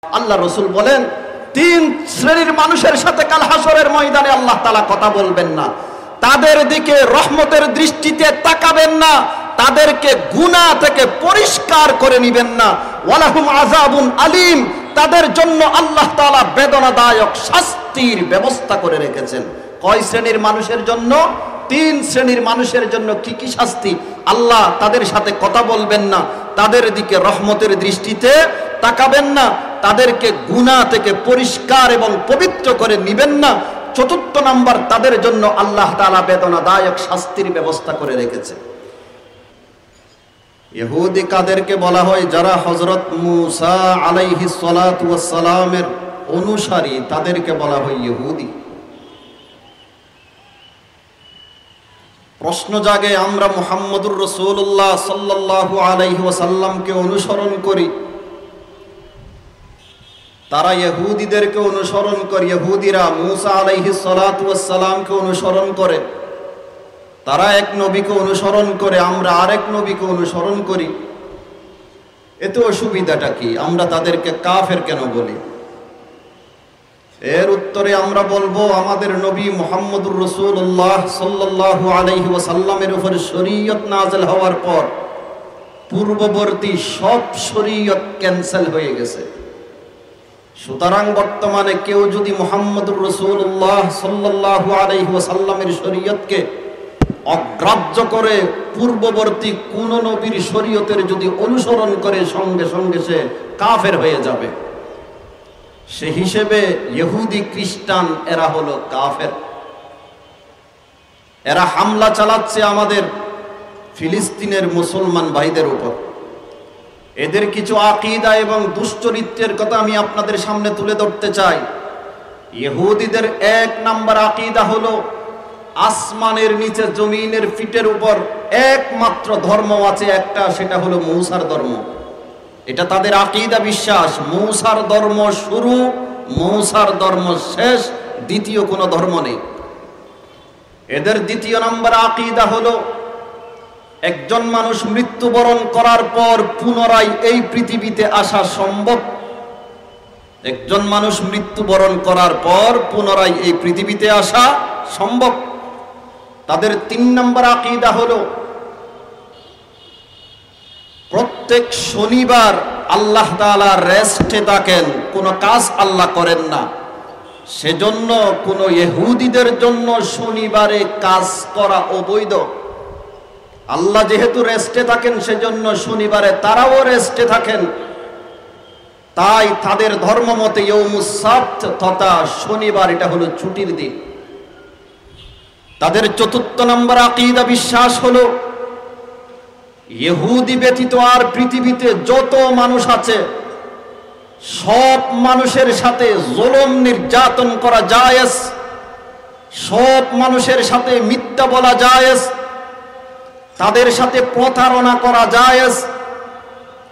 আল্লাহ রসুল বলেন, তিন শ্রেণীর মানুষের সাথে কাল হাসরের ময়দানে আল্লাহ তাআলা কথা বলবেন না। তাদের দিকে রহমতের দৃষ্টিতে তাকাবেন না, তাদেরকে গুনাহ থেকে পরিষ্কার করে নিবেন না। ওয়ালাহুম আযাবুন আলীম, তাদের জন্য আল্লাহ তাআলা বেদনাদায়ক শাস্তির ব্যবস্থা করে রেখেছেন। কয় শ্রেণীর মানুষের জন্য? তিন শ্রেণীর মানুষের জন্য। কি কি শাস্তি? আল্লাহ তাদের সাথে কথা বলবেন না, তাদের দিকে রহমতের দৃষ্টিতে তাকাবেন না, তাদেরকে গুনাহ থেকে পরিষ্কার এবং পবিত্র করে নিবেন না। চতুর্থ নাম্বার, তাদের জন্য আল্লাহ তাআলা বেদনাদায়ক শাস্তির ব্যবস্থা করে রেখেছে। ইহুদি কাদেরকে বলা হয়? যারা হযরত মূসা আলাইহিস সালাতু ওয়াস সালামের অনুসারী, তাদেরকে বলা হয় ইহুদি। প্রশ্ন জাগে, আমরা মুহাম্মদুর রাসূলুল্লাহ সাল্লাল্লাহু আলাইহি ওয়াসাল্লামকে অনুসরণ করি, তারা ইহুদিদেরকে অনুসরণ করে। ইহুদিরা মূসা আলাইহিস সালাতু ওয়াস সালামকে অনুসরণ করে, তারা এক নবীকে অনুসরণ করে, আমরা আরেক নবীকে অনুসরণ করি। এতে অসুবিধাটা কি? আমরা তাদেরকে কাফের কেন বলি? এর উত্তরে আমরা বলবো, আমাদের নবী মুহাম্মদুর রাসূলুল্লাহ সাল্লাল্লাহু আলাইহি ওয়াসাল্লামের উপর শরীয়ত নাযিল হওয়ার পর পূর্ববর্তী সব শরীয়ত ক্যান্সেল হয়ে গেছে। সুতরাং বর্তমানে কেউ যদি মুহাম্মদুর রাসূলুল্লাহ সাল্লাল্লাহু আলাইহি ওয়াসাল্লামের শরীয়তকে অগ্রাহ্য করে পূর্ববর্তী কোন নবীর শরীয়তের যদি অনুসরণ করে, সঙ্গে সঙ্গে সে কাফের হয়ে যাবে। সে হিসেবে ইহুদি খ্রিস্টান এরা হলো কাফের। এরা হামলা চালাচ্ছে আমাদের ফিলিস্তিনের মুসলমান ভাইদের উপর। এদের কিছু আকীদা এবং দুশ্চরিত্রের কথা আমি আপনাদের সামনে তুলে ধরতে চাই। ইহুদিদের এক নাম্বার আকীদা হলো, আসমানের নিচে জমিনের ফিটের উপর একমাত্র ধর্ম আছে একটা, সেটা হলো মূসার ধর্ম। এটা তাদের আকীদা, বিশ্বাস। মূসার ধর্ম শুরু, মূসার ধর্ম শেষ, দ্বিতীয় কোনো ধর্ম নেই। এদের দ্বিতীয় নাম্বার আকীদা হলো, একজন মানুষ মৃত্যুবরণ করার পর পুনরায় এই পৃথিবীতে আসা সম্ভব। একজন মানুষ মৃত্যুবরণ করার পর পুনরায় এই পৃথিবীতে আসা সম্ভব। তাদের তিন নম্বর আকীদা হলো, প্রত্যেক শনিবার আল্লাহ তাআলা রেস্টে থাকেন, কোনো কাজ আল্লাহ করেন না। সেজন্য কোনো ইহুদিদের জন্য শনিবারে কাজ করা অবৈধ। আল্লাহ যেহেতু রেস্টে থাকেন, সেজন্য শনিবারে তারাও রেস্টে থাকেন। তাই তাদের ধর্ম মতে ইয়াউমুস সাbt তথা শনিবার এটা হলো ছুটির দিন। তাদের চতুর্থ নম্বর আকীদা, বিশ্বাস হলো, ইহুদি ব্যতীত আর পৃথিবীতে যত মানুষ আছে সব মানুষের সাথে জুলুম নির্যাতন করা জায়েজ, সব মানুষের সাথে মিথ্যা বলা জায়েজ, তাদের সাথে প্রতারণা করা জায়েজ,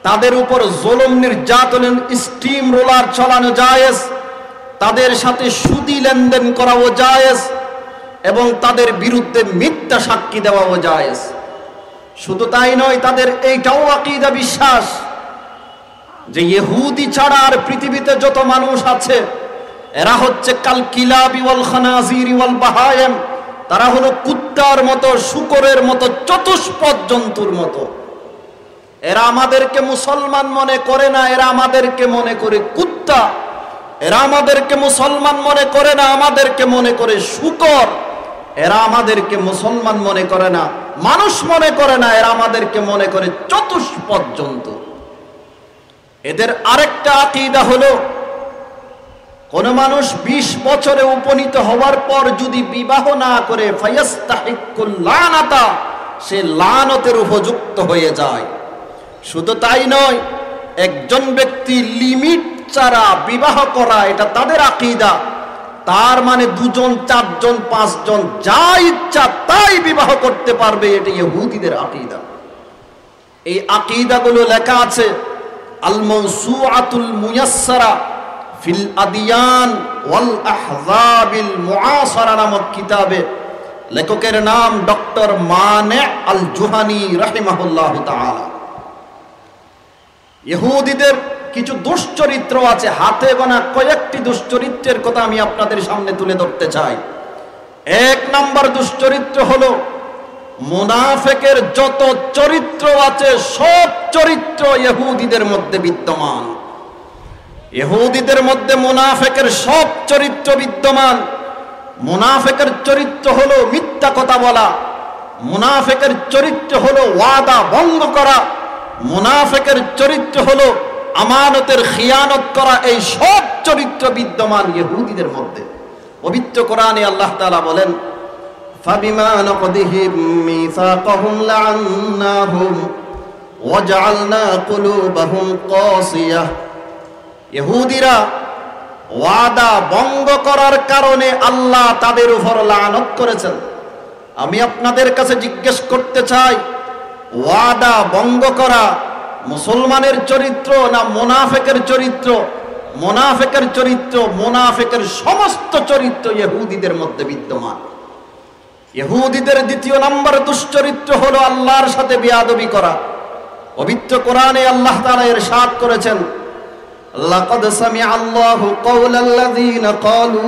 তাদের উপর জুলুম নির্যাতনের স্টিম রোলার চালানো জায়েজ, তাদের সাথে সুদি লেনদেন করাও জায়েজ এবং তাদের বিরুদ্ধে মিথ্যা সাক্ষী দেওয়াও জায়েজ। শুধু তাই নয়, তাদের এইটাও আকীদা, বিশ্বাস যে ইহুদি ছাড়া আর পৃথিবীতে যত মানুষ আছে এরা হচ্ছে কাল কিলাবি ওয়াল খানাজিরি ওয়াল বাহায়েম, তারা হলো কুত্তার মতো, শূকরের মতো, চতুষ্পদ জন্তুর মতো। এরা আমাদেরকে মুসলমান মনে করে না, এরা আমাদেরকে মনে করে কুত্তা। এরা আমাদেরকে মুসলমান মনে করে না, আমাদেরকে মনে করে শূকর। এরা আমাদেরকে মুসলমান মনে করে না, মানুষ মনে করে না, এরা আমাদেরকে মনে করে চতুষ্পদ জন্তু। এদের আরেকটা আকীদা হলো, কোন মানুষ 20 বছরে উপনীত হওয়ার পর যদি বিবাহ না করে, ফায়াস্তাহিকুল লানাতা, সে লানতের উপযুক্ত হয়ে যায়। শুধু তাই নয়, একজন ব্যক্তি লিমিট ছাড়া বিবাহ করা, এটা তাদের আকীদা। তার মানে 2 জন 4 জন 5 জন যা ইচ্ছা তাই বিবাহ করতে পারবে, এটা ইহুদিদের আকীদা। এই আকীদাগুলো লেখা আছে আল মাওসুআতুল মুয়াসসারা ফিল আদিয়ান ওয়াল আহযাবিল মুআসারা নামক কিতাবে। লেখকের নাম ডক্টর মানে আল জুহানি রাহিমাহুল্লাহ তাআলা। ইহুদিদের কিছু দুশ্চরিত্র আছে, হাতে গোনা কয়েকটি দুশ্চরিত্রের কথা আমি আপনাদের সামনে তুলে ধরতে চাই। এক নাম্বার দুশ্চরিত্র হলো মুনাফিকের যত চরিত্র আছে সব চরিত্র ইহুদিদের মধ্যে বিদ্যমান। ইহুদিদের মধ্যে মুনাফিকের সব চরিত্র বিদ্যমান। মুনাফিকের চরিত্র হলো মিথ্যা কথা বলা, মুনাফিকের চরিত্র হলো ওয়াদা ভঙ্গ করা, মুনাফিকের চরিত্র হলো আমানতের খিয়ানত করা। এই সব চরিত্র বিদ্যমান ইহুদিদের মধ্যে। পবিত্র কোরআনে আল্লাহ তাআলা বলেন, ফাবিমা নাকদিহিম মিসাকাহুম লা'আন্নাহুম ওয়াজআলনা কুলুবাহুম কাসিয়াহ। ইহুদিরা ওয়াদা ভঙ্গ করার কারণে আল্লাহ তাদের উপর লানত করেছেন। আমি আপনাদের কাছে জিজ্ঞেস করতে চাই, ওয়াদা ভঙ্গ করা মুসলমানের চরিত্র না মুনাফিকের চরিত্র? মুনাফিকের চরিত্র, মুনাফিকের সমস্ত চরিত্র ইহুদিদের মধ্যে বিদ্যমান। ইহুদিদের দ্বিতীয় নম্বর দুশ্চরিত্র হলো আল্লাহর সাথে বেয়াদবি করা। পবিত্র কোরআনে আল্লাহ তাআলা ইরশাদ করেছেন, লাকাদ সামিআ আল্লাহু কাওলাল্লাযীনা ক্বালু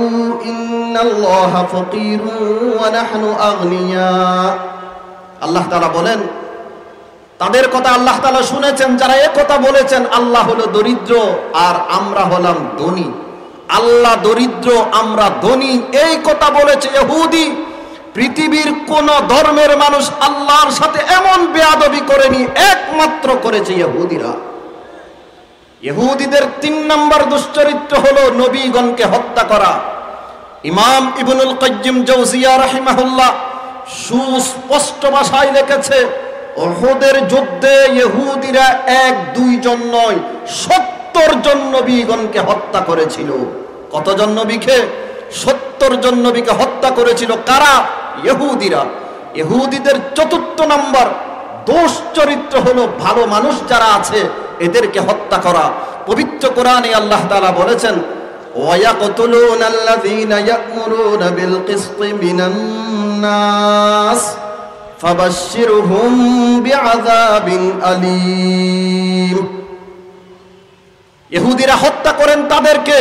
ইন্নাল্লাহা ফাকীরুন ওয়া নাহনু আগনিয়া। আল্লাহ তাআলা বলেন, তাদের কথা আল্লাহ তাআলা শুনেছেন যারা এই কথা বলেছেন আল্লাহ হলো দরিদ্র আর আমরা হলাম ধনী। আল্লাহ দরিদ্র, আমরা ধনী, এই কথা বলেছে ইহুদি। পৃথিবীর কোন ধর্মের মানুষ আল্লাহর সাথে এমন বেয়াদবি করেনি, একমাত্র করেছে ইহুদিরা। ইহুদিদের ৩ নম্বর দুশ্চরিত্র হলো নবীগণকে হত্যা করা। ইমাম ইবনুল কাইয়্যিম জাওজিয়া রাহিমাহুল্লাহ সুস্পষ্ট ভাষায় লিখেছে, উহুদের যুদ্ধে ইহুদিরা ১-২ জন নয় ৭০ জন নবীগণকে হত্যা করেছিল। কতজন নবীকে? ৭০ জন নবীকে হত্যা করেছিল। কারা? ইহুদিরা। ইহুদিদের ৪র্থ নম্বর দোষ চরিত্র হলো ভালো মানুষ যারা আছে এদেরকে হত্যা করা। পবিত্র কোরআনে আল্লাহ তাআলা বলেছেন, ওয়ায়াকতুলুনাল্লাযীনা ইয়া'মুরুনা বিল কিসতি মিনান নাস ফাবাশশিরহুম বিআযাবিন আলীম। ইহুদিরা হত্যা করেন তাদেরকে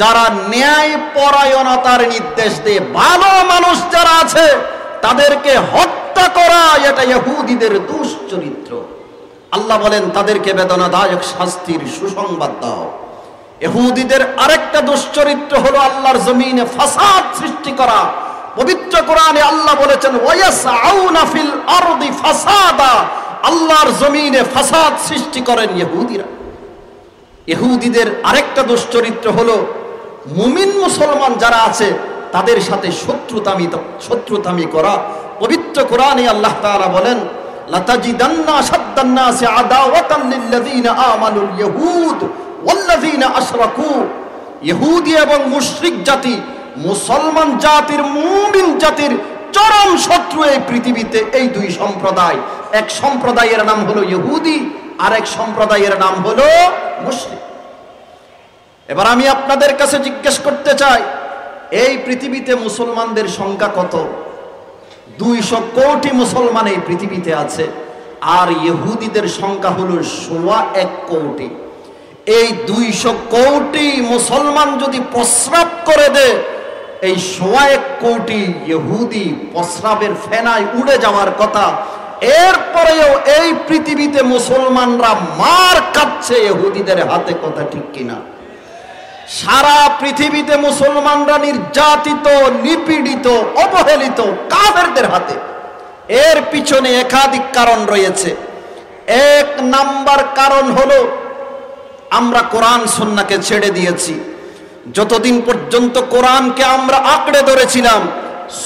যারা ন্যায় পরায়ণতার নির্দেশ দেয়। ভালো মানুষ যারা আছে তাদেরকে হত্যা করা, এটা ইহুদিদের দুশ্চরিত্র। আল্লাহ বলেন, তাদেরকে বেদনাদায়ক শাস্তির সুসংবাদ দাও। ইহুদিদের আরেকটা দুশ্চরিত্র হলো আল্লাহর জমিনে ফাসাদ সৃষ্টি করা। পবিত্র কোরআনে আল্লাহ বলেছেন, ওয়ায়াসআউনা ফিল আরদি ফাসাদা। আল্লাহর জমিনে ফাসাদ সৃষ্টি করেন ইহুদিরা। ইহুদিদের আরেকটা দুশ্চরিত্র হলো মুমিন মুসলমান যারা আছে তাদের সাথে শত্রুতামি করা। পবিত্র কোরআনে আল্লাহ তাআলা বলেন, লাতাজিদান্না আশাদ্দান নাসি আদাওয়াতান লিল্লাযীনা আমানুল ইয়াহুদ ওয়াল্লাযীনা আশরাকু। ইহুদি এবং মুশরিক জাতি মুসলমান জাতির, মুমিন জাতির চরম শত্রু এই পৃথিবীতে এই 2 সম্প্রদায়। এক সম্প্রদায়ের নাম হলো ইহুদি, আর এক সম্প্রদায়ের নাম হলো মুশরিক। এবার আমি আপনাদের কাছে জিজ্ঞেস করতে চাই, এই পৃথিবীতে মুসলমানদের সংখ্যা কত? 200 কোটি মুসলমান এই পৃথিবীতে আছে, আর ইহুদিদের সংখ্যা হলো 1.25 কোটি। এই 200 কোটি মুসলমান যদি প্রস্রাব করে দেয়, এই 1.25 কোটি ইহুদি প্রস্রাবের ফেনায় উড়ে যাওয়ার কথা। এরপরেও এই পৃথিবীতে মুসলমানরা মার খাচ্ছে ইহুদিদের হাতে, কথা ঠিক কিনা? সারা পৃথিবীতে মুসলমানরা নির্যাতিত, নিপীড়িত, অবহেলিত কাফেরদের হাতে। এর পিছনে একাধিক কারণ রয়েছে। 1 নাম্বার কারণ হলো আমরা কোরআন সুন্নাহকে ছেড়ে দিয়েছি। যতদিন পর্যন্ত কোরআনকে আমরা আঁকড়ে ধরেছিলাম,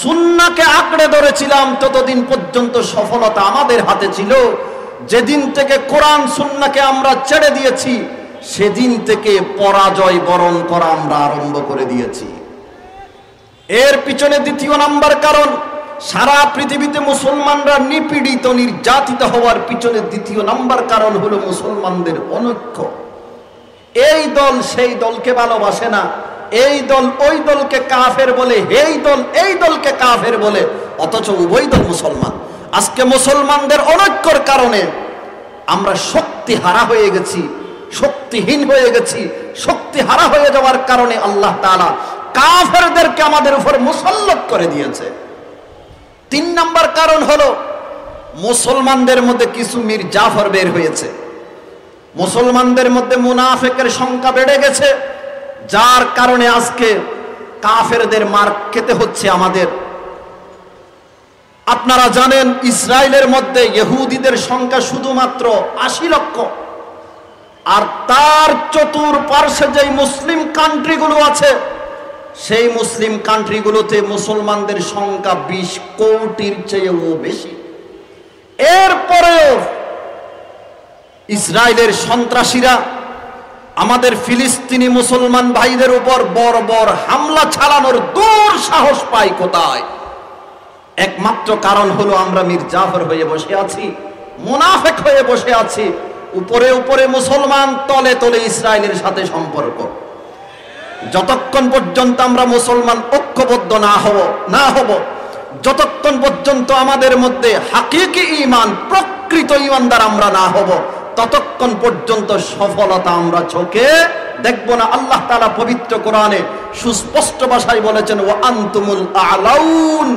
সুন্নাহকে আঁকড়ে ধরেছিলাম, ততদিন পর্যন্ত সফলতা আমাদের হাতে ছিল। যেদিন থেকে কোরআন সুন্নাহকে আমরা ছেড়ে দিয়েছি, সেদিন থেকে পরাজয় বরণ করা আমরা আরম্ভ করে দিয়েছি। এর পিছনে 2 নাম্বার কারণ, সারা পৃথিবীতে মুসলমানরা নিপীড়িত, নির্যাতিত হওয়ার পিছনে 2 নাম্বার কারণ হলো মুসলমানদের অনৈক্য। এই দল সেই দলকে ভালোবাসে না, এই দল ওই দলকে কাফের বলে, এই দলকে কাফের বলে, অথচ উভয় দল মুসলমান। আজকে মুসলমানদের অনৈক্যর কারণে আমরা শক্তি হারা হয়ে গেছি। শক্তিহীন হয়ে গেছি, শক্তিহারা হয়ে যাওয়ার কারণে আল্লাহ তাআলা কাফেরদেরকে আমাদের উপর মুসাল্লাত করে দিয়েছে। 3 নাম্বার কারণ হলো মুসলমানদের মধ্যে কিছু মীর জাফর বের হয়েছে, মুসলমানদের মধ্যে মুনাফিকের সংখ্যা বেড়ে গেছে, যার কারণে আজকে কাফেরদের মার খেতে হচ্ছে আমাদের। আপনারা জানেন ইসরায়েলের মধ্যে ইহুদিদের সংখ্যা শুধুমাত্র 80 লক্ষ, আর তার চতুর্পার্শ্বে যেই মুসলিম কান্ট্রিগুলো আছে সেই মুসলিম কান্ট্রিগুলোতে মুসলমানদের সংখ্যা 20 কোটির চেয়েও বেশি। এরপরেও ইসরায়েলের সন্ত্রাসীরা আমাদের ফিলিস্তিনি মুসলমান ভাইদের উপর বর্বর হামলা চালানোর দূর সাহস পায় কোথায়? একমাত্র কারণ হলো আমরা মীর জাফর হয়ে বসে আছি, মুনাফিক হয়ে বসে আছি। উপরে উপরে মুসলমান, তলে তলে ইসরায়েলের সাথে সম্পর্ক। যতক্ষণ পর্যন্ত আমরা মুসলমান ঐক্যবদ্ধ না হব, যতক্ষণ পর্যন্ত আমাদের মধ্যে হাকিকি ঈমান, প্রকৃত ঈমানদার আমরা না হব, ততক্ষণ পর্যন্ত সফলতা আমরা চোখে দেখব না। আল্লাহ তাআলা পবিত্র কোরআনে সুস্পষ্ট ভাষায় বলেছেন, ওয়া আনতুমুল আ'লাউন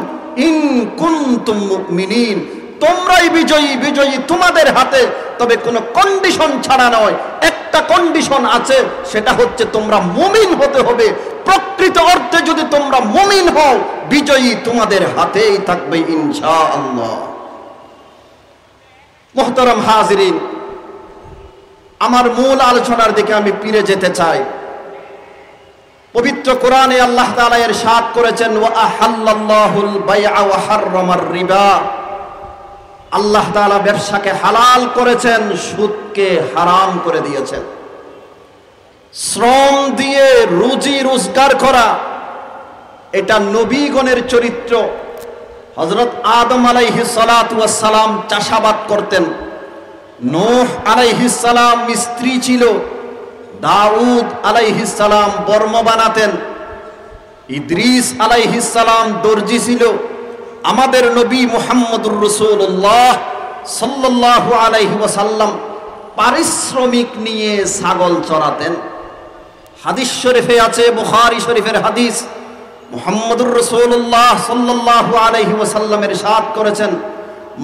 ইন কুনতুম মুমিনিন, তোমরাই বিজয়ী, বিজয়ী তোমাদের হাতে, তবে কোনো কন্ডিশন ছাড়া নয়। একটা কন্ডিশন আছে, সেটা হচ্ছে তোমরা মুমিন হতে হবে। প্রকৃত অর্থে যদি তোমরা মুমিন হও, বিজয়ী তোমাদের হাতেই থাকবে ইনশাআল্লাহ। মুহতারাম হাজিরিন, আমার মূল আলোচনার দিকে আমি ফিরে যেতে চাই। পবিত্র কোরআনে আল্লাহ তাআলা ইরশাদ করেছেন, ওয়া আহাল্লাল্লাহুল বাই'a ওয়া হাররামার রিবা, আল্লাহ তাআলা ব্যবসাকে হালাল করেছেন, সুদকে হারাম করে দিয়েছেন। শ্রম দিয়ে রুজি রোজগার করা, এটা নবীগণের চরিত্র। হযরত আদম আলাইহিস সালাতু ওয়াস সালাম চাষাবাদ করতেন, নূহ আলাইহিস সালাম মিস্ত্রি ছিল, দাউদ আলাইহিস সালাম বর্ম বানাতেন, ইদ্রিস আলাইহিস সালাম দর্জি ছিল। আমাদের নবী মুহাম্মদুর রাসূলুল্লাহ সাল্লাল্লাহু আলাইহি ওয়াসাল্লাম পারিশ্রমিক নিয়ে ছাগল চরাতেন। হাদিস শরীফে আছে, বুখারী শরীফের হাদিস, মুহাম্মদুর রাসূলুল্লাহ সাল্লাল্লাহু আলাইহি ওয়াসাল্লাম ইরশাদ করেছেন,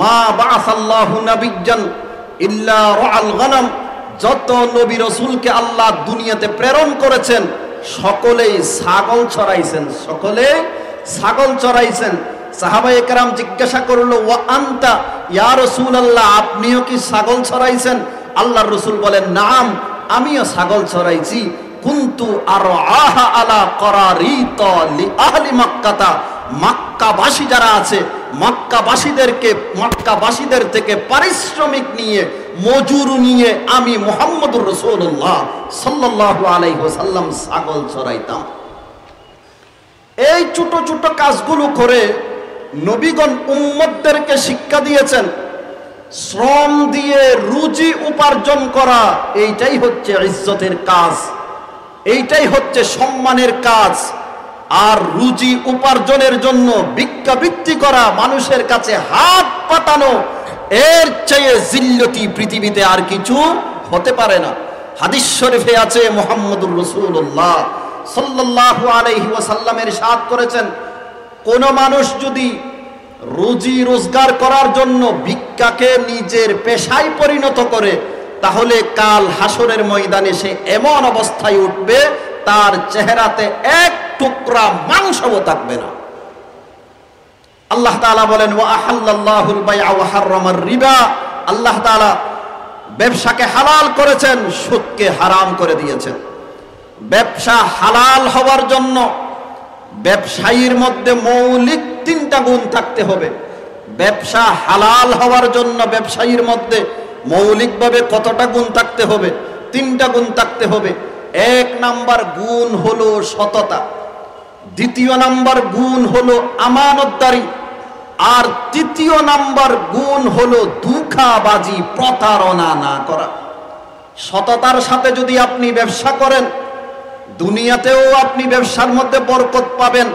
মা বাআসাল্লাহু নাবিয়্যান ইল্লা রাআল গনাম, যত নবী রাসূলকে আল্লাহ দুনিয়াতে প্রেরণ করেছেন সকলেই ছাগল চরাইছেন, সকলে ছাগল চরাইছেন। সাহাবায়ে কেরাম জিজ্ঞাসা করলো, ওয়া আনতা ইয়া রাসূলুল্লাহ, আপনিও কি ছাগল চরাইছেন? আল্লাহর রাসূল বলেন, নাম, আমিও ছাগল চরাইছি। কুনতু আরআহা আলা করারিত লি আহলি মক্কাতা, মক্কাবাসী যারা আছে মক্কাবাসীদের থেকে পারিশ্রমিক নিয়ে, মজুর নিয়ে আমি মুহাম্মদুর রাসূলুল্লাহ সাল্লাল্লাহু আলাইহি ওয়াসাল্লাম ছাগল চরাইতাম। এই ছোট ছোট কাজগুলো করে নবীগণ উম্মতদেরকে শিক্ষা দিয়েছেন, শ্রম দিয়ে রুজি উপার্জন করা এইটাই হচ্ছে ইজ্জতের কাজ, এইটাই হচ্ছে সম্মানের কাজ। আর রুজি উপার্জনের জন্য ভিক্ষাবৃত্তি করা, মানুষের কাছে হাত পাতানো, এর চেয়ে জিল্লতি পৃথিবীতে আর কিছু হতে পারে না। হাদিস শরীফে আছে, মুহাম্মদুর রাসূলুল্লাহ সাল্লাল্লাহু আলাইহি ওয়াসাল্লাম ইরশাদ করেছেন, কোন মানুষ যদি রুজি রোজগার করার জন্য ভিক্ষাকে নিজের পেশায় পরিণত করে, তাহলে কাল হাসরের ময়দানে সে এমন অবস্থায় উঠবে, তার চেহারাতে এক টুকরা মাংসও থাকবে না। আল্লাহ তাআলা বলেন, ওয়া আহাল্লাল্লাহুল বাই'a ওয়া হাররামার রিবা, আল্লাহ তাআলা ব্যবসাকে হালাল করেছেন, সুদকে হারাম করে দিয়েছেন। ব্যবসা হালাল হওয়ার জন্য ব্যবসায়ীর মধ্যে মৌলিক 3টা গুণ থাকতে হবে। ব্যবসা হালাল হওয়ার জন্য ব্যবসায়ীর মধ্যে মৌলিকভাবে কতটা গুণ থাকতে হবে? 3টা গুণ থাকতে হবে। 1 নাম্বার গুণ হলো সততা, 2য় নাম্বার গুণ হলো আমানতদারি, আর 3য় নাম্বার গুণ হলো ধোঁকাবাজি, প্রতারণা না করা। সততার সাথে যদি আপনি ব্যবসা করেন, দুনিয়াতেও আপনি ব্যবসার মধ্যে বরকত পাবেন,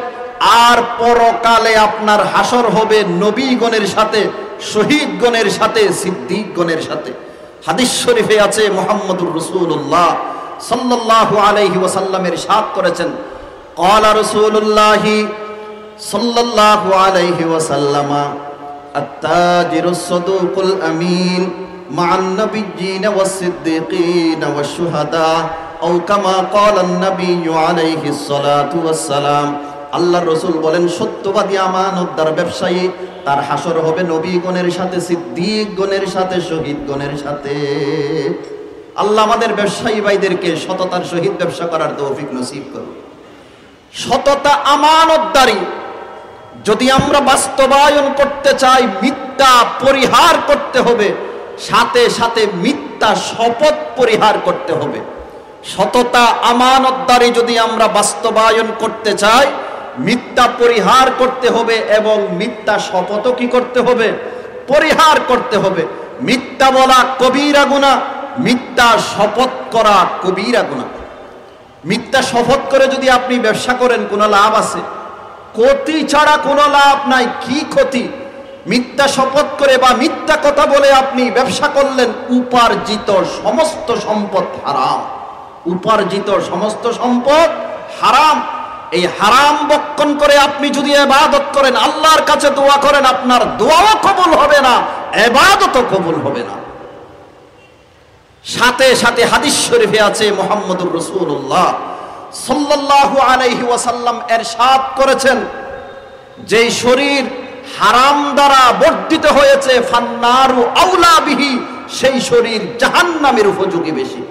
আর পরকালে আপনার হাসর হবে নবীগণের সাথে, শহীদগণের সাথে, সিদ্দিকগণের সাথে। হাদিস শরীফে আছে মুহাম্মদুর রাসূলুল্লাহ সাল্লাল্লাহু আলাইহি ওয়াসাল্লামের ইরশাদ করেছেন, ক্বালা রাসূলুল্লাহি সাল্লাল্লাহু আলাইহি ওয়াসাল্লাম, আত-তাজিরুস সাদুকুল আমিন মা'আন নাবিয়্যিনা ওয়াস-সিদ্দীকিনা ওয়াশ-শুহাদা আও কামা ক্বালা আন-নাবিয়্যু আলাইহিস সালাতু ওয়াস-সালাম। আল্লাহর রাসূল বলেন, সত্যবাদী আমানতদার ব্যবসায়ী তার হাসর হবে নবীগণের সাথে, সিদ্দিকগণের সাথে, শহীদগণের সাথে। আল্লাহ আমাদের ব্যবসায়ী ভাইদেরকে সততার সহিত ব্যবসা করার তৌফিক নসিব করুন। সততা আমানতদারি যদি আমরা বাস্তবায়ন করতে চাই, মিথ্যা পরিহার করতে হবে, সাথে সাথে মিথ্যা শপথ পরিহার করতে হবে। সততা আমানতদারি যদি আমরা বাস্তবায়ন করতে চাই, মিথ্যা পরিহার করতে হবে এবং মিথ্যা শপথও কি করতে হবে? পরিহার করতে হবে। মিথ্যা বলা কবিরা গুনাহ, মিথ্যা শপথ করা কবিরা গুনাহ। মিথ্যা শপথ করে যদি আপনি ব্যবসা করেন, কোনো লাভ আছে? ক্ষতি ছাড়া কোনো লাভ নাই। কি ক্ষতি? মিথ্যা শপথ করে বা মিথ্যা কথা বলে আপনি ব্যবসা করলেন, উপার্জিত সমস্ত সম্পদ হারাম। উপার্জিত সমস্ত সম্পদ হারাম। এই হারাম বক্ষণ করে আপনি যদি ইবাদত করেন, আল্লাহর কাছে দোয়া করেন, আপনার দোয়াও কবুল হবে না, ইবাদতও কবুল হবে না। সাথে সাথে হাদিস শরীফে আছে মুহাম্মদুর রাসূলুল্লাহ সাল্লাল্লাহু আলাইহি ওয়াসাল্লাম ইরশাদ করেছেন, যেই শরীর হারাম দ্বারা বর্ধিত হয়েছে, ফান্নারু আউলা বিহি, সেই শরীর জাহান্নামের উপযোগী বেশি।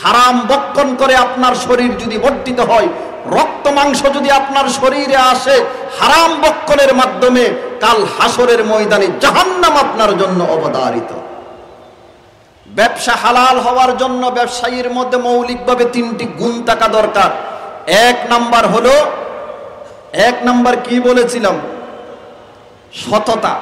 হারাম বক্ষণ করে আপনার শরীর যদি বর্ধিত হয়, রক্ত মাংস যদি আপনার শরীরে আসে হারাম বক্ষণের মাধ্যমে, কাল হাসরের ময়দানে জাহান্নাম আপনার জন্য অবধারিত। ব্যবসা হালাল হওয়ার জন্য ব্যবসায়ীর মধ্যে মৌলিকভাবে তিনটি গুণ থাকা দরকার। এক নাম্বার কি বলেছিলাম? সততা।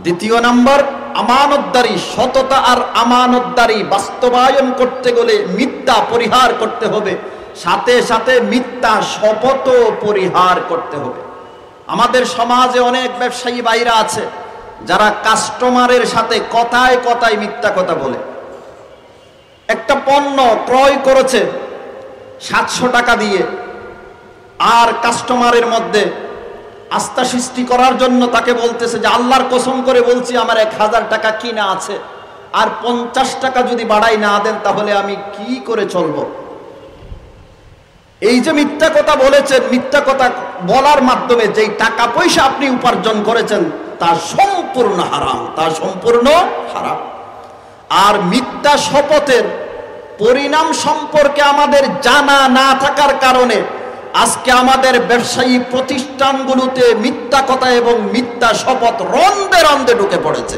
দ্বিতীয় নাম্বার আমানতদারি। সততা আর আমানতদারি বাস্তবায়ন করতে গেলে মিথ্যা পরিহার করতে হবে, সাথে সাথে মিথ্যা শপথ পরিহার করতে হবে। আমাদের সমাজে অনেক ব্যবসায়ী ভাইরা আছে যারা কাস্টমারের সাথে কথায় কথায় মিথ্যা কথা বলে। একটা পণ্য ক্রয় করেছে 700 টাকা দিয়ে, আর কাস্টমারের মধ্যে আস্থা সৃষ্টি করার জন্য তাকে বলতেছে যে আল্লাহর কসম করে বলছি আমার 1000 টাকা কিনা আছে, আর 50 টাকা যদি বাড়াই না দেন তাহলে আমি কি করে চলবো। এই যে মিথ্যা কথা বলেছেন, মিথ্যা কথা বলার মাধ্যমে যেই টাকা পয়সা আপনি উপার্জন করেছেন তা সম্পূর্ণ হারাম, তা সম্পূর্ণ হারাম। আর মিথ্যা শপথের পরিণাম সম্পর্কে আমাদের জানা না থাকার কারণে আজকে আমাদের ব্যবসায়ী প্রতিষ্ঠানগুলোতে মিথ্যা কথা এবং মিথ্যা শপথ রন্ধে রন্ধে ঢুকে পড়েছে।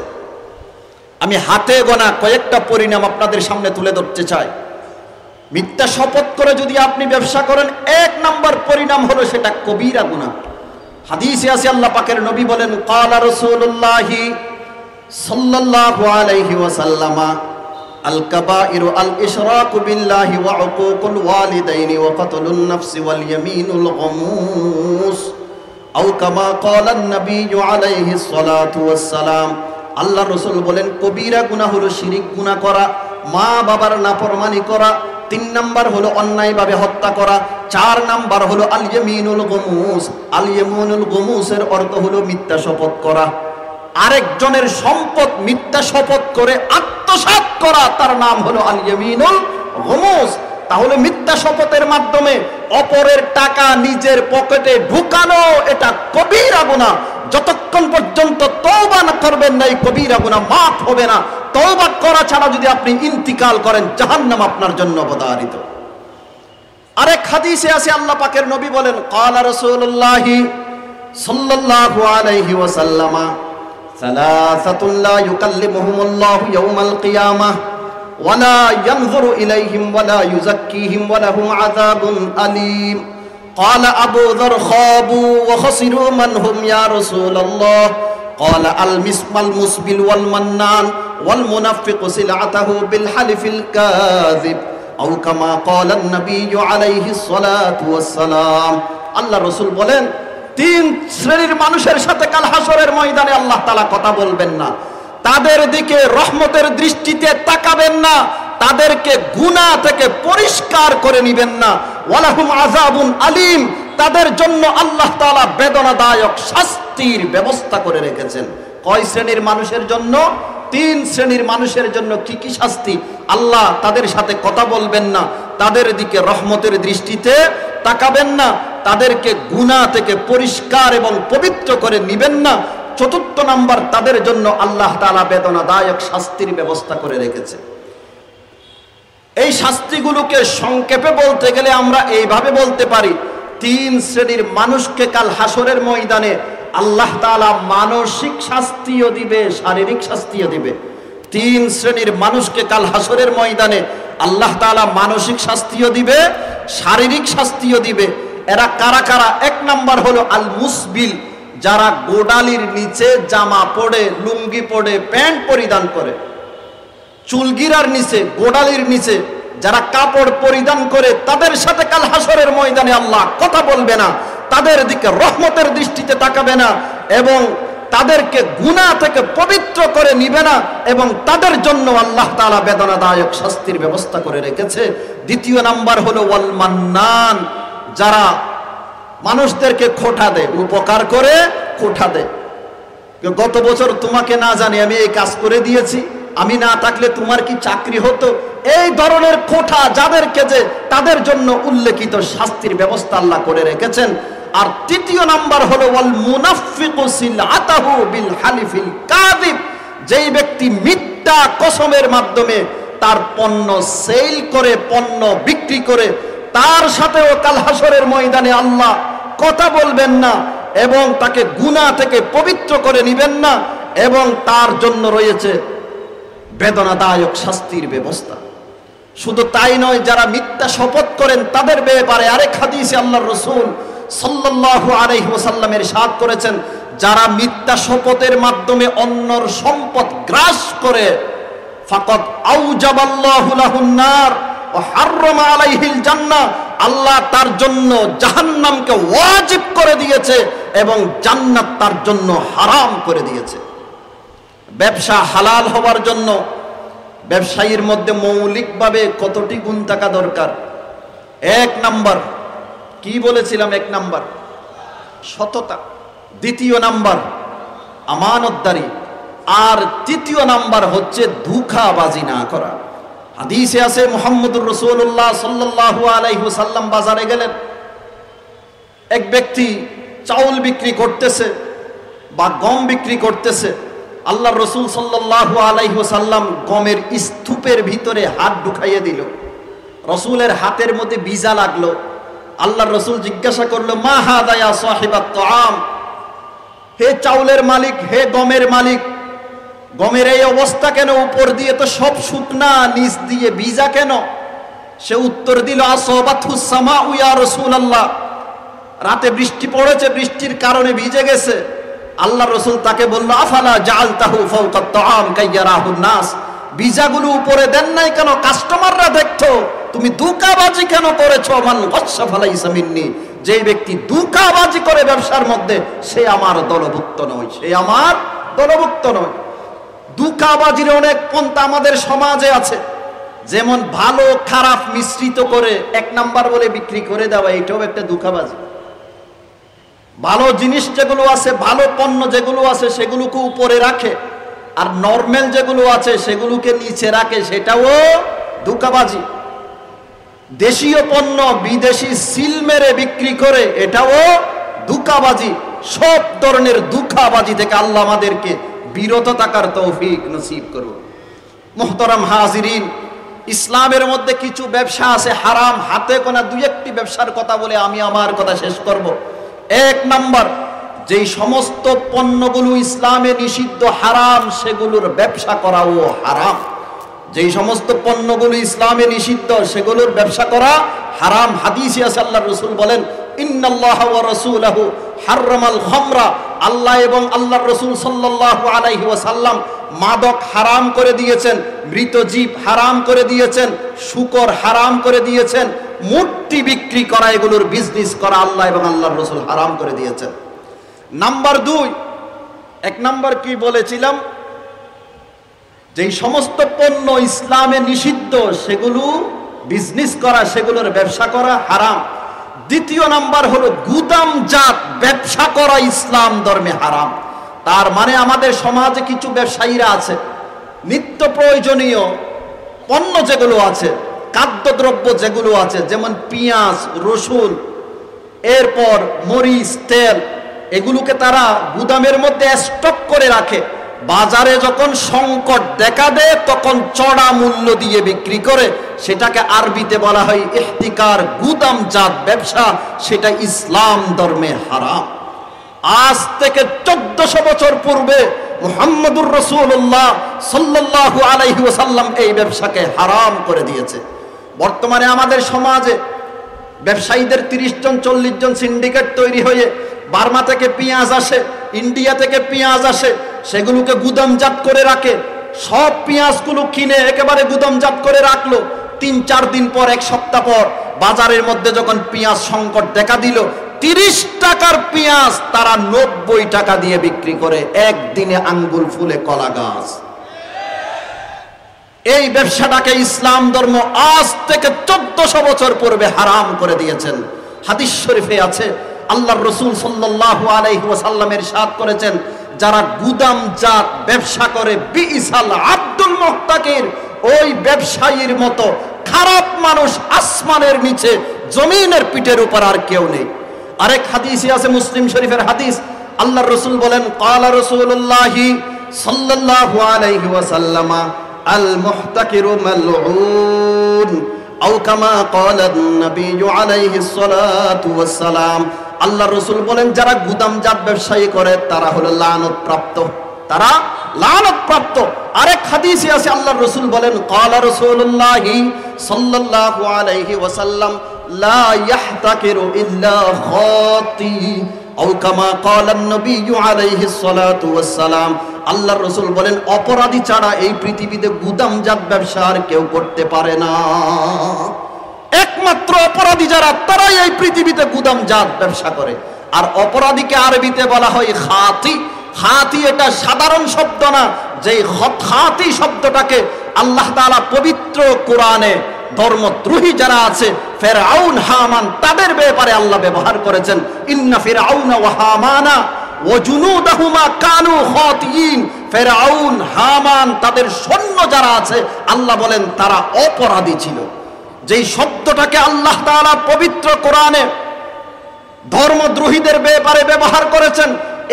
আমি হাতে গোনা কয়েকটা পরিণাম আপনাদের সামনে তুলে ধরতে চাই। মিথ্যা শপথ করে যদি আপনি ব্যবসা করেন, এক নাম্বার পরিণাম হলো সেটা কবিরা গুনাহ। হাদিসে আছে আল্লাহ পাকের নবী বলেন, ক্বালা রাসূলুল্লাহি সাল্লাল্লাহু আলাইহি ওয়াসাল্লাম, আল কাবাইরু আল ইশরাকু বিল্লাহি ওয়া উকুকুল ওয়ালিদাইনি ওয়া কাতলুন নাফসি ওয়াল ইয়ামিনুল গামুস আও কামা ক্বালা আন-নাবিয়্যু আলাইহিস সালাতু ওয়াস সালাম। আল্লাহর রাসূল বলেন, কবিরা গুনাহ হলো শিরিক গুনাহ করা, মা বাবার নাফরমানি করা, 3 নাম্বার হলো অন্যায়ভাবে হত্যা করা, 4 নাম্বার হলো আল ইয়ামিনুল গামুস। আল ইয়ামিনুল গামুসের অর্থ হলো মিথ্যা শপথ করা। আরেকজনের সম্পদ মিথ্যা শপথ করে আত্মসাৎ করা, তার নাম হলো আল ইয়ামিনুল গামুস। তাহলে মিথ্যা শপথের মাধ্যমে অপরের টাকা নিজের পকেটে ঢুকানো এটা কবিরা গুনাহ। যতক্ষণ পর্যন্ত তওবা না করবেন না, এই কবিরা গুনাহ মাফ হবে না। তওবা করা ছাড়া যদি আপনি ইন্তিকাল করেন, জাহান্নাম আপনার জন্য অবধারিত। আরেক হাদিসে আছে আল্লাহ পাকের নবী বলেন, ক্বালা রাসূলুল্লাহি সাল্লাল্লাহু আলাইহি ওয়াসাল্লাম, সালাসাতুন লা ইউকাল্লিমুহুমুল্লাহু ইয়াওমাল কিয়ামাহ ওয়া লা ইয়ানজুরু ইলাইহিম ওয়া লা ইউযাক্কিহিম ওয়া লাহুম আযাবুন আলীম। ক্বালা আবু যর, খাবু ওয়া খাসিরু মান হুম ইয়া রাসূলুল্লাহ? ক্বালা আল মুসবিল ওয়াল মান্নান ওয়াল মুনাফিকু সিলআতাহু বিল হালিফিল কাযিব আও কামা ক্বালা আন-নাবিয়্যু আলাইহিস সালাতু ওয়াস সালাম। আল্লাহ রাসূল বলেন, 3 শ্রেণীর মানুষের সাথে কাল হাসরের ময়দানে আল্লাহ তাআলা কথা বলবেন না। তাদের দিকে রহমতের দৃষ্টিতে তাকাবেন না, তাদেরকে গুনাহ থেকে পরিষ্কার করে নেবেন না। ওয়ালাহুম আযাবুন আলীম, তাদের জন্য আল্লাহ তাআলা বেদনাদায়ক শাস্তির ব্যবস্থা করে রেখেছেন। কয় শ্রেণীর মানুষের জন্য? 3 শ্রেণীর মানুষের জন্য। কি কি শাস্তি? আল্লাহ তাদের সাথে কথা বলবেন না, তাদের দিকে রহমতের দৃষ্টিতে তাকাবেন না, তাদেরকে গুনাহ থেকে পরিষ্কার এবং পবিত্র করে নেবেন না। 4 নাম্বার, তাদের জন্য আল্লাহ তাআলা বেদনাদায়ক শাস্তির ব্যবস্থা করে রেখেছে। এই শাস্তিগুলোকে সংক্ষেপে বলতে গেলে আমরা এইভাবে বলতে পারি, 3 শ্রেণীর মানুষকে কাল হাসরের ময়দানে আল্লাহ তাআলা মানসিক শাস্তিও দিবে, শারীরিক শাস্তিও দিবে। 3 শ্রেণীর মানুষকে কাল হাসরের ময়দানে আল্লাহ তাআলা মানসিক শাস্তিও দিবে, শারীরিক শাস্তিও দিবে। এরা কারা কারা? 1 নাম্বার হলো আল মুসবিল, যারা গোডালির নিচে জামা পরে, লুঙ্গি পরে, প্যান্ট পরিধান করে, চুলগিরার নিচে, গোডালির নিচে যারা কাপড় পরিধান করে, তাদের সাথে কাল হাসরের ময়দানে আল্লাহ কথা বলবে না, তাদের দিকে রহমতের দৃষ্টিতে তাকাবে না, এবং তাদেরকে গুনাহ থেকে পবিত্র করে নিবে না, এবং তাদের জন্য আল্লাহ তাআলা বেদনাদায়ক শাস্তির ব্যবস্থা করে রেখেছে। 2 নাম্বার হলো ওয়াল মান্নান, যারা মানুষদেরকে খোঁটা দেয়, উপকার করে খোঁটা দেয়। গত বছর তোমাকে না জানি আমি এই কাজ করে দিয়েছি, আমি না থাকলে তোমার কি চাকরি হতো, এই ধরনের খোঁটা যাদেরকে, যে তাদের জন্য উল্লেখিত শাস্তির ব্যবস্থা আল্লাহ করে রেখেছেন। আর 3 নাম্বার হলো ওয়াল মুনাফিকু সিলআতাহু বিল হালিফিল কাযিব, যেই ব্যক্তি মিথ্যা কসমের মাধ্যমে তার পণ্য সেল করে, পণ্য বিক্রি করে, তার সাথেও কাল হাসরের ময়দানে আল্লাহ কথা বলবেন না, এবং তাকে গুনাহ থেকে পবিত্র করে নেবেন না, এবং তার জন্য রয়েছে বেদনাদায়ক শাস্তির ব্যবস্থা। শুধু তাই নয়, যারা মিথ্যা শপথ করেন তাদের ব্যাপারে আরেক হাদিসে আল্লাহর রাসূল সাল্লাল্লাহু আলাইহি ওয়াসাল্লামের ইরশাদ করেছেন, যারা মিথ্যা শপথের মাধ্যমে অন্যর সম্পদ গ্রাস করে, ফাকাদ আউজাবাল্লাহু লাহুন নার ওয়া হাররামা আলাইহিল জান্নাহ, আল্লাহ তার জন্য জাহান্নামকে ওয়াজিব করে দিয়েছে এবং জান্নাত তার জন্য হারাম করে দিয়েছে। ব্যবসা হালাল হওয়ার জন্য ব্যবসায়ীর মধ্যে মৌলিকভাবে কতটি গুণ থাকা দরকার? 1 নাম্বার কি বলেছিলাম? 1 নাম্বার সততা, 2 নাম্বার আমানতদারি, আর 3 নাম্বার হচ্ছে ধোঁকাবাজি না করা। হাদিসে আছে মুহাম্মদুর রাসূলুল্লাহ সাল্লাল্লাহু আলাইহি ওয়াসাল্লাম বাজারে গেলেন, এক ব্যক্তি চাউল বিক্রি করতেছে বা গম বিক্রি করতেছে। আল্লাহর রাসূল সাল্লাল্লাহু আলাইহি ওয়াসাল্লাম গমের স্তূপের ভিতরে হাত ঢুকাইয়ে দিল, রাসূলের হাতের মধ্যে বিজা লাগলো। আল্লাহর রাসূল জিজ্ঞাসা করলো, মা হাদা ইয়া সাহিবাত তাআম, হে চাউলের মালিক, হে গমের মালিক, গমের এই অবস্থা কেন? উপর দিয়ে তো সব শুকনা, নিচ দিয়ে ভিজা কেন? সে উত্তর দিল, আসাবাতুস সামাউ ইয়া রাসূলুল্লাহ, রাতে বৃষ্টি পড়েছে, বৃষ্টির কারণে ভিজে গেছে। আল্লাহর রাসূল তাকে বলল, আফালা জাআলতাহু ফাওকাত তাআম কাইয়ারাহুন নাস, ভিজাগুলো উপরে দেন নাই কেন? কাস্টমাররা দেখতো। তুমি ধোঁকাবাজি কেন করেছো? মান গাসসা ফালাইসা মিন্নি, যে ব্যক্তি ধোঁকাবাজি করে ব্যবসার মধ্যে, সে আমার দলভুক্ত নয়, সে আমার দলভুক্ত নয়। ধোঁকাবাজির অনেক পন্থা আমাদের সমাজে আছে, যেমন ভালো খারাপ মিশ্রিত করে 1 নাম্বার বলে বিক্রি করে দেওয়া, এটাও একটা ধোঁকাবাজি। ভালো জিনিস যেগুলো আছে, ভালো পণ্য যেগুলো আছে, সেগুলোকে উপরে রাখে, আর নরমাল যেগুলো আছে সেগুলোকে নিচে রাখে, সেটাও ধোঁকাবাজি। দেশীয় পণ্য বিদেশি সিল মেরে বিক্রি করে, এটাও ধোঁকাবাজি। সব ধরনের ধোঁকাবাজি থেকে আল্লাহ আমাদেরকে বিরত থাকার তৌফিক নসিব করুন। মুহতারাম হাজিরিন, ইসলামের মধ্যে কিছু ব্যবসা আছে হারাম, হাতে গোনা 2-1টি ব্যবসার কথা বলে আমি আমার কথা শেষ করব। 1 নাম্বার, যেই সমস্ত পণ্যগুলো ইসলামে নিষিদ্ধ, হারাম, সেগুলোর ব্যবসা করাও হারাম। যেই সমস্ত পণ্যগুলো ইসলামে নিষিদ্ধ, সেগুলোর ব্যবসা করা হারাম। হাদিসে আছে, আল্লাহর রাসূল বলেন, ইন্নাল্লাহা ওয়া রাসূলুহু হাররামাল খামরা, আল্লাহ এবং আল্লাহর রাসূল সাল্লাল্লাহু আলাইহি ওয়াসাল্লাম মাদক হারাম করে দিয়েছেন, মৃত জীব হারাম করে দিয়েছেন, শূকর হারাম করে দিয়েছেন, মূর্তি বিক্রি করা, এগুলোর বিজনেস করা আল্লাহ এবং আল্লাহর রাসূল হারাম করে দিয়েছেন। নাম্বার 2, 1 নাম্বার কি বলেছিলাম? যেই সমস্ত পণ্য ইসলামে নিষিদ্ধ সেগুলো বিজনেস করা, সেগুলোর ব্যবসা করা হারাম। দ্বিতীয় নাম্বার হলো গুদামজাত ব্যবসা করা ইসলাম ধর্মে হারাম। তার মানে আমাদের সমাজে কিছু ব্যবসায়ীরা আছে, নিত্য প্রয়োজনীয় পণ্য যেগুলো আছে, খাদ্যদ্রব্য যেগুলো আছে, যেমন পেঁয়াজ, রসুন, এরপর মরিচ, তেল, এগুলোকে তারা গুদামের মধ্যে স্টক করে রাখে। বাজারে যখন সংকট দেখা দেয় তখন চড়া মূল্য দিয়ে বিক্রি করে। সেটাকে আরবিতে বলা হয় ইহতিকার, গুদামজাত ব্যবসা। সেটা ইসলাম ধর্মে হারাম। আজ থেকে 1400 বছর পূর্বে মুহাম্মদুর রাসূলুল্লাহ সাল্লাল্লাহু আলাইহি ওয়াসাল্লাম এই ব্যবসাকে হারাম করে দিয়েছে। বর্তমানে আমাদের সমাজে ব্যবসায়ীদের 30 জন 40 জন সিন্ডিকেট তৈরি হয়ে বার্মা থেকে পেঁয়াজ আসে, ইন্ডিয়া থেকে পেঁয়াজ আসে, সেগুলোকে গুদামজাত করে রাখে। সব পেঁয়াজগুলো কিনে একেবারে গুদামজাত করে রাখলো। 3-4 দিন পর, 1 সপ্তাহ পর বাজারের মধ্যে যখন পেঁয়াজ সংকট দেখা দিল, 30 টাকার পেঁয়াজ তারা 90 টাকা দিয়ে বিক্রি করে। একদিনে আঙ্গুল ফুলে কলা গাছ। এই ব্যবসাটাকে ইসলাম ধর্ম আজ থেকে 1400 বছর পূর্বে হারাম করে দিয়েছেন। হাদিস শরীফে আছে, আল্লাহর রাসূল সাল্লাল্লাহু আলাইহি ওয়াসাল্লাম ইরশাদ করেছেন, যারা গুদামজাত ব্যবসা করে বিইসাল আব্দুল মুহতাকির, ওই ব্যবসায়ীর মতো খারাপ মানুষ আসমানের নিচে জমিনের পিঠের উপর আর কেউ নেই। আরেক হাদিসে আছে, মুসলিম শরীফের হাদিস, আল্লাহর রাসূল বলেন, ক্বালা রাসূলুল্লাহি সাল্লাল্লাহু আলাইহি ওয়াসাল্লাম আল মুহতাকিরু মালউন আও কামা ক্বালা নবী আলাইহিস সালাতু ওয়াস সালাম। আল্লাহর রাসূল বলেন, যারা গুদামজাত ব্যবসায়ী করে তারা হলো লানত প্রাপ্ত। আরেক হাদিসে আছে, আল্লাহর রাসূল বলেন, ক্বালা রাসূলুল্লাহি সাল্লাল্লাহু আলাইহি ওয়াসাল্লাম লা ইয়াহতাকিরু ইল্লা খাতি আও কামা ক্বালা নবী আলাইহিস সালাতু ওয়াস সালাম। আল্লাহর রাসূল বলেন, অপরাধী ছাড়া এই পৃথিবীতে গুদামজাত ব্যবসা আর কেউ করতে পারে না। একমাত্র অপরাধী যারা, তারাই এই পৃথিবীতে গুদামজাত ব্যবসা করে। আর অপরাধীকে আরবিতে বলা হয় খাতি। খাতি এটা সাধারণ শব্দ না, যেই খাতি শব্দটাকে আল্লাহ তাআলা পবিত্র কোরআনে ধর্মদ্রোহী যারা আছে, ফিরআউন, হামান, তাদের ব্যাপারে আল্লাহ ব্যবহার করেছেন, ইন্না ফিরআউনা ওয়া হামানা ওয়া জুনুদাহুমা কানু খাতিইন। ফিরআউন, হামান, তাদের সৈন্য যারা আছে, আল্লাহ বলেন তারা অপরাধী ছিল। যেই শব্দটাকে আল্লাহ তাআলা পবিত্র কোরআনে ধর্মদ্রোহীদের ব্যাপারে ব্যবহার করেছেন,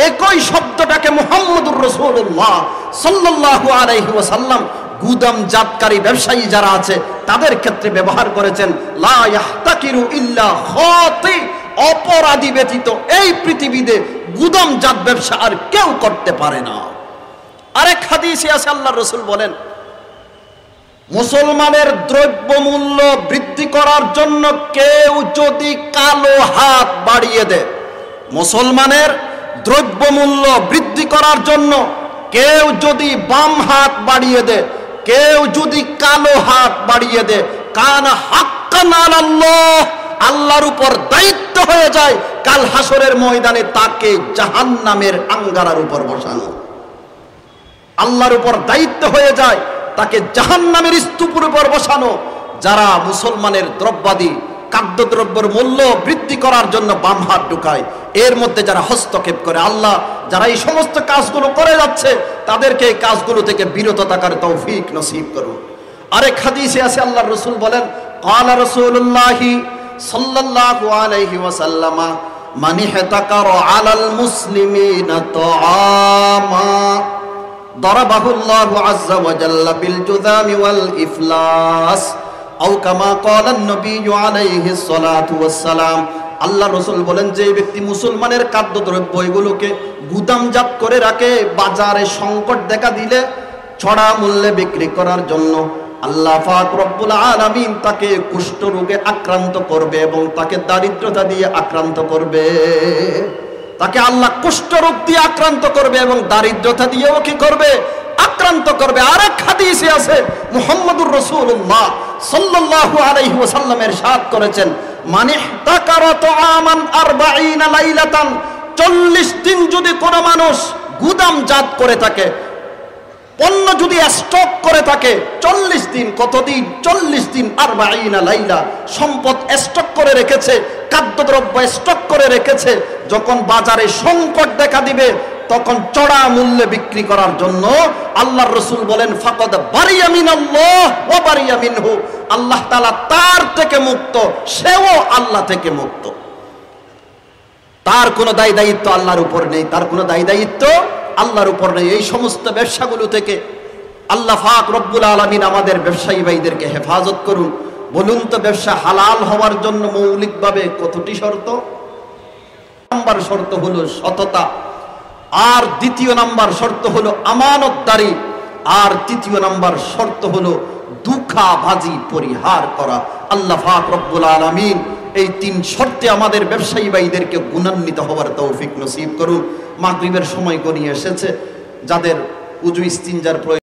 একই শব্দটাকে মুহাম্মদুর রাসূলুল্লাহ সাল্লাল্লাহু আলাইহি ওয়াসাল্লাম গুদামজাতকারী ব্যবসায়ী যারা আছে তাদের ক্ষেত্রে ব্যবহার করেছেন। লা ইয়াহতাকিরু ইল্লা খাতি, অপরাধী ব্যতীত এই পৃথিবীতে গুদামজাত ব্যবসা আর কেউ করতে পারে না। আরেক হাদিসে আছে, আল্লাহর রাসূল বলেন, মুসলমানের দ্রব্যমূল্য বৃদ্ধি করার জন্য কেউ যদি কালো হাত বাড়িয়ে দেয়, মুসলমানের দ্রব্যমূল্য বৃদ্ধি করার জন্য কেউ যদি বাম হাত বাড়িয়ে দেয়, কেউ যদি কালো হাত বাড়িয়ে দেয়, কানা হাক্কান আলাল্লাহ, আল্লাহর উপর দায়িত্ব হয়ে যায় কাল হাসরের ময়দানে তাকে জাহান্নামের আঙ্গারার উপর বসানো। আল্লাহর উপর দায়িত্ব হয়ে যায় তাকে জাহান্নামের স্তূপের উপর বসানো। যারা মুসলমানের দ্রব্যাদি খাদ্যদ্রব্যের মূল্য বৃদ্ধি করার জন্য বাম হাত ঢুকায়, এর মধ্যে যারা হস্তক্ষেপ করে, আল্লাহ যারা এই সমস্ত কাজগুলো করে যাচ্ছে তাদেরকে এই কাজগুলো থেকে বিরত থাকার তৌফিক নসিব করুন। আরেক হাদিসে আছে, আল্লাহর রাসূল বলেন, ক্বালা রাসূলুল্লাহি সাল্লাল্লাহু আলাইহি ওয়াসাল্লাম মান ইহতাকারা আলাল মুসলিমিনা তাআমা দরাবাহুল্লাহু আযজা ওয়া জাল্লা বিল জুযামি ওয়াল ইফলাস আও কামা ক্বালা নবী আলাইহিস সালাতু ওয়াস সালাম। আল্লাহ রাসূল বলেন, যে ব্যক্তি মুসলমানের খাদ্যদ্রব্য এগুলোকে গুদামজাত করে রাখে, বাজারে সংকট দেখা দিলে ছড়া মূল্যে বিক্রি করার জন্য, আল্লাহ পাক রব্বুল আলামিন তাকে কুষ্ঠ রোগে আক্রান্ত করবে এবং তাকে দারিদ্রতা দিয়ে আক্রান্ত করবে। তাকে আল্লাহ কুষ্ঠ রোগ দিয়ে আক্রান্ত করবে এবং দারিদ্রতা দিয়েও কি করবে? আক্রান্ত করবে। আরেক হাদিসে আছে, মুহাম্মদুর রাসূলুল্লাহ সাল্লাল্লাহু আলাইহি ওয়াসাল্লাম ইরশাদ করেছেন, মান ইহতাকারা তাআমান 40 লাইলাতান, 40 দিন যদি কোনো মানুষ গুদামজাত করে থাকে, পণ্য যদি স্টক করে থাকে 40 দিন, কতদিন? 40 দিন, 40 লাইলা সম্পদ স্টক করে রেখেছে, খাদ্যদ্রব্য স্টক করে রেখেছে, যখন বাজারে সংকট দেখা দিবে তখন চড়া মূল্যে বিক্রি করার জন্য আল্লাহর রাসূল বলেন ফাকাদ বারিয়া মিনাল্লাহ ওয়া বারিয়া মিনহু, আল্লাহ তাআলা তার থেকে মুক্ত, সেও আল্লাহ থেকে মুক্ত। তার কোনো দায় দায়িত্ব আল্লাহর উপর নেই, তার কোনো দায় দায়িত্ব আল্লাহর উপর নেই। এই সমস্ত ব্যবসাগুলো থেকে আল্লাহ পাক রব্বুল আলামিন আমাদের ব্যবসায়ী ভাইদেরকে হেফাজত করুন। বলুন তো, ব্যবসা হালাল হওয়ার জন্য মৌলিকভাবে কতটি শর্ত? নাম্বার শর্ত হলো সততা, আর দ্বিতীয় নাম্বার শর্ত হলো আমানতদারি, আর তৃতীয় নাম্বার শর্ত হলো দুঃখাবাজি পরিহার করা। আল্লাহ পাক রব্বুল আলামিন এই 3 শর্তে আমাদের ব্যবসায়ী ভাইদেরকে গুণান্বিত হওয়ার তৌফিক নসিব করুন। মাগরিবের সময় গড়িয়ে এসেছে, যাদের উযু ইস্তিনজার প্রয়োজন